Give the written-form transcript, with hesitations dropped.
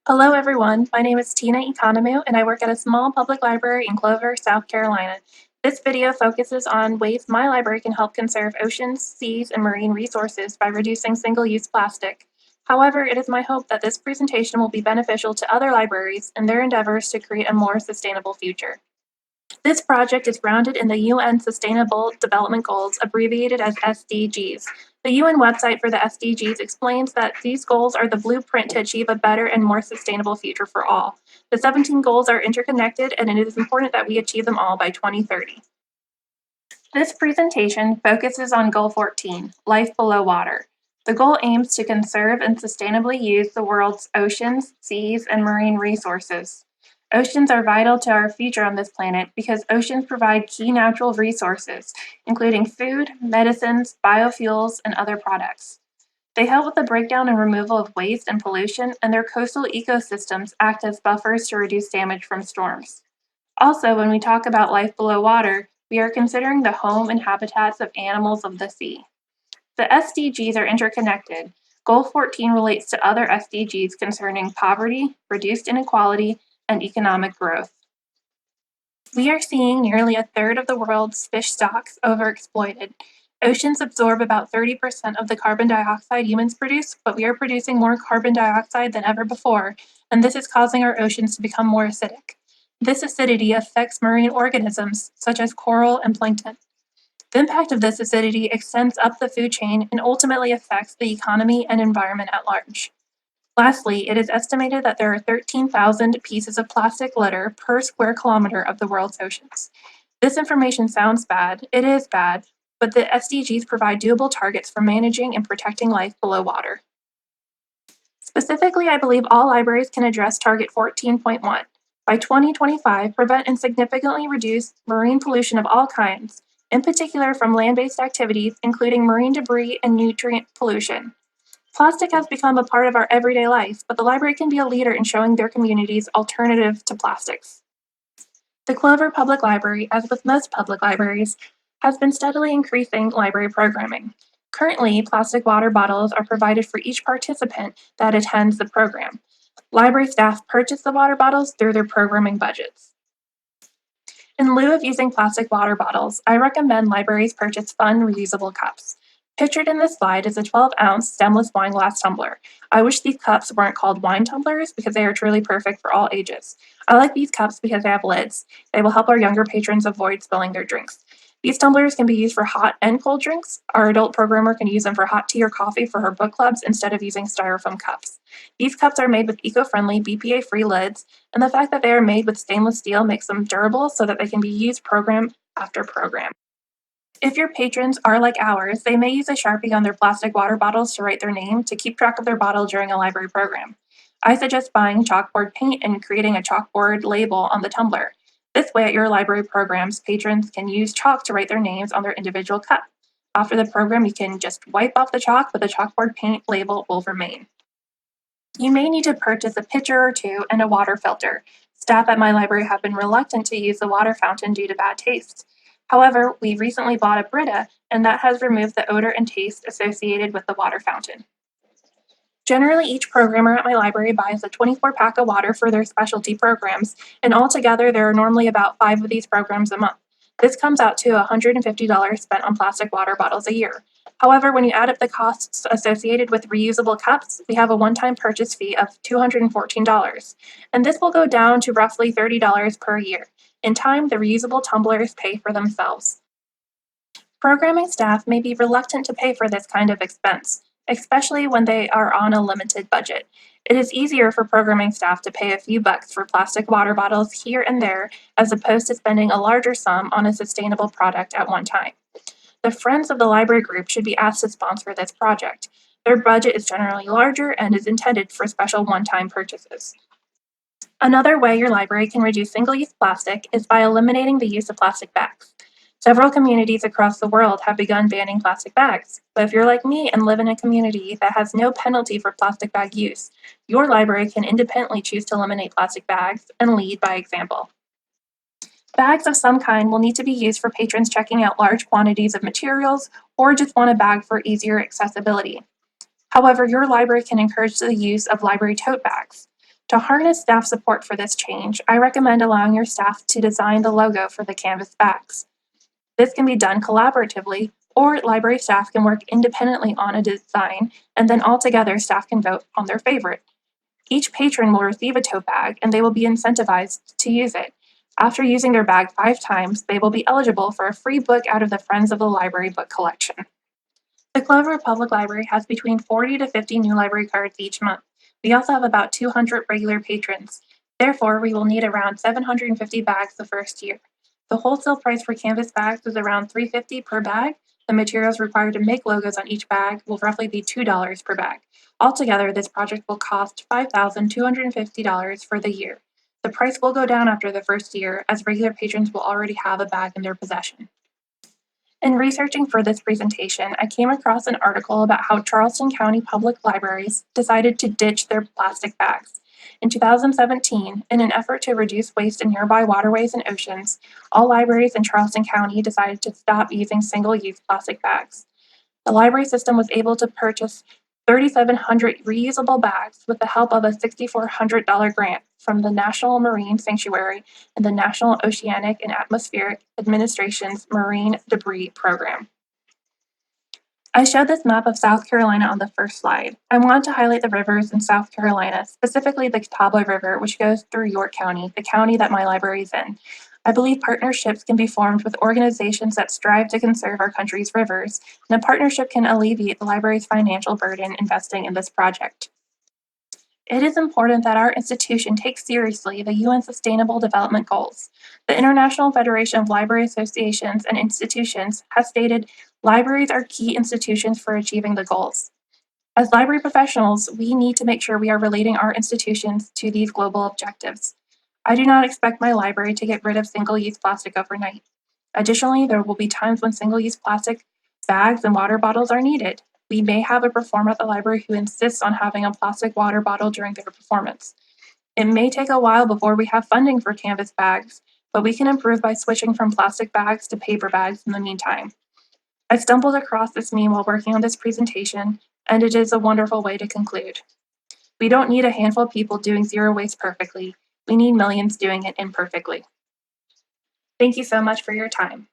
Hello, everyone. My name is Tina Economou, and I work at a small public library in Clover, South Carolina. This video focuses on ways my library can help conserve oceans, seas, and marine resources by reducing single-use plastic. However, it is my hope that this presentation will be beneficial to other libraries in their endeavors to create a more sustainable future. This project is grounded in the UN Sustainable Development Goals, abbreviated as SDGs. The UN website for the SDGs explains that these goals are the blueprint to achieve a better and more sustainable future for all. The 17 goals are interconnected, and it is important that we achieve them all by 2030. This presentation focuses on Goal 14, Life Below Water. The goal aims to conserve and sustainably use the world's oceans, seas, and marine resources. Oceans are vital to our future on this planet because oceans provide key natural resources, including food, medicines, biofuels, and other products. They help with the breakdown and removal of waste and pollution, and their coastal ecosystems act as buffers to reduce damage from storms. Also, when we talk about life below water, we are considering the home and habitats of animals of the sea. The SDGs are interconnected. Goal 14 relates to other SDGs concerning poverty, reduced inequality, and economic growth. We are seeing nearly a third of the world's fish stocks overexploited. Oceans absorb about 30% of the carbon dioxide humans produce, but we are producing more carbon dioxide than ever before, and this is causing our oceans to become more acidic. This acidity affects marine organisms, such as coral and plankton. The impact of this acidity extends up the food chain and ultimately affects the economy and environment at large. Lastly, it is estimated that there are 13,000 pieces of plastic litter per square kilometer of the world's oceans. This information sounds bad, it is bad, but the SDGs provide doable targets for managing and protecting life below water. Specifically, I believe all libraries can address Target 14.1. By 2025, prevent and significantly reduce marine pollution of all kinds, in particular from land-based activities, including marine debris and nutrient pollution. Plastic has become a part of our everyday life, but the library can be a leader in showing their communities alternatives to plastics. The Clover Public Library, as with most public libraries, has been steadily increasing library programming. Currently, plastic water bottles are provided for each participant that attends the program. Library staff purchase the water bottles through their programming budgets. In lieu of using plastic water bottles, I recommend libraries purchase fun, reusable cups. Pictured in this slide is a 12-ounce stemless wine glass tumbler. I wish these cups weren't called wine tumblers because they are truly perfect for all ages. I like these cups because they have lids. They will help our younger patrons avoid spilling their drinks. These tumblers can be used for hot and cold drinks. Our adult programmer can use them for hot tea or coffee for her book clubs instead of using styrofoam cups. These cups are made with eco-friendly, BPA-free lids, and the fact that they are made with stainless steel makes them durable so that they can be used program after program. If your patrons are like ours, they may use a Sharpie on their plastic water bottles to write their name to keep track of their bottle during a library program. I suggest buying chalkboard paint and creating a chalkboard label on the tumbler. This way, at your library programs, patrons can use chalk to write their names on their individual cup. After the program, you can just wipe off the chalk, but the chalkboard paint label will remain. You may need to purchase a pitcher or two and a water filter. Staff at my library have been reluctant to use the water fountain due to bad taste. However, we recently bought a Brita, and that has removed the odor and taste associated with the water fountain. Generally, each programmer at my library buys a 24-pack of water for their specialty programs, and altogether there are normally about 5 of these programs a month. This comes out to $150 spent on plastic water bottles a year. However, when you add up the costs associated with reusable cups, we have a one-time purchase fee of $214, and this will go down to roughly $30 per year. In time, the reusable tumblers pay for themselves. Programming staff may be reluctant to pay for this kind of expense, especially when they are on a limited budget. It is easier for programming staff to pay a few bucks for plastic water bottles here and there, as opposed to spending a larger sum on a sustainable product at one time. The Friends of the Library group should be asked to sponsor this project. Their budget is generally larger and is intended for special one-time purchases. Another way your library can reduce single-use plastic is by eliminating the use of plastic bags. Several communities across the world have begun banning plastic bags, but if you're like me and live in a community that has no penalty for plastic bag use, your library can independently choose to eliminate plastic bags and lead by example. Bags of some kind will need to be used for patrons checking out large quantities of materials or just want a bag for easier accessibility. However, your library can encourage the use of library tote bags. To harness staff support for this change, I recommend allowing your staff to design the logo for the Canvas bags. This can be done collaboratively, or library staff can work independently on a design, and then all together staff can vote on their favorite. Each patron will receive a tote bag, and they will be incentivized to use it. After using their bag 5 times, they will be eligible for a free book out of the Friends of the Library book collection. The Clover Public Library has between 40 to 50 new library cards each month. We also have about 200 regular patrons. Therefore, we will need around 750 bags the first year. The wholesale price for canvas bags is around $3.50 per bag. The materials required to make logos on each bag will roughly be $2 per bag. Altogether, this project will cost $5,250 for the year. The price will go down after the first year, as regular patrons will already have a bag in their possession. In researching for this presentation, I came across an article about how Charleston County Public Libraries decided to ditch their plastic bags. In 2017, in an effort to reduce waste in nearby waterways and oceans, all libraries in Charleston County decided to stop using single-use plastic bags. The library system was able to purchase 3,700 reusable bags with the help of a $6,400 grant from the National Marine Sanctuary and the National Oceanic and Atmospheric Administration's Marine Debris Program. I showed this map of South Carolina on the first slide. I wanted to highlight the rivers in South Carolina, specifically the Catawba River, which goes through York County, the county that my library is in. I believe partnerships can be formed with organizations that strive to conserve our country's rivers, and a partnership can alleviate the library's financial burden investing in this project. It is important that our institution takes seriously the UN Sustainable Development Goals. The International Federation of Library Associations and Institutions has stated libraries are key institutions for achieving the goals. As library professionals, we need to make sure we are relating our institutions to these global objectives. I do not expect my library to get rid of single-use plastic overnight. Additionally, there will be times when single-use plastic bags and water bottles are needed. We may have a performer at the library who insists on having a plastic water bottle during their performance. It may take a while before we have funding for canvas bags, but we can improve by switching from plastic bags to paper bags in the meantime. I stumbled across this meme while working on this presentation, and it is a wonderful way to conclude. We don't need a handful of people doing zero waste perfectly. We need millions doing it imperfectly. Thank you so much for your time.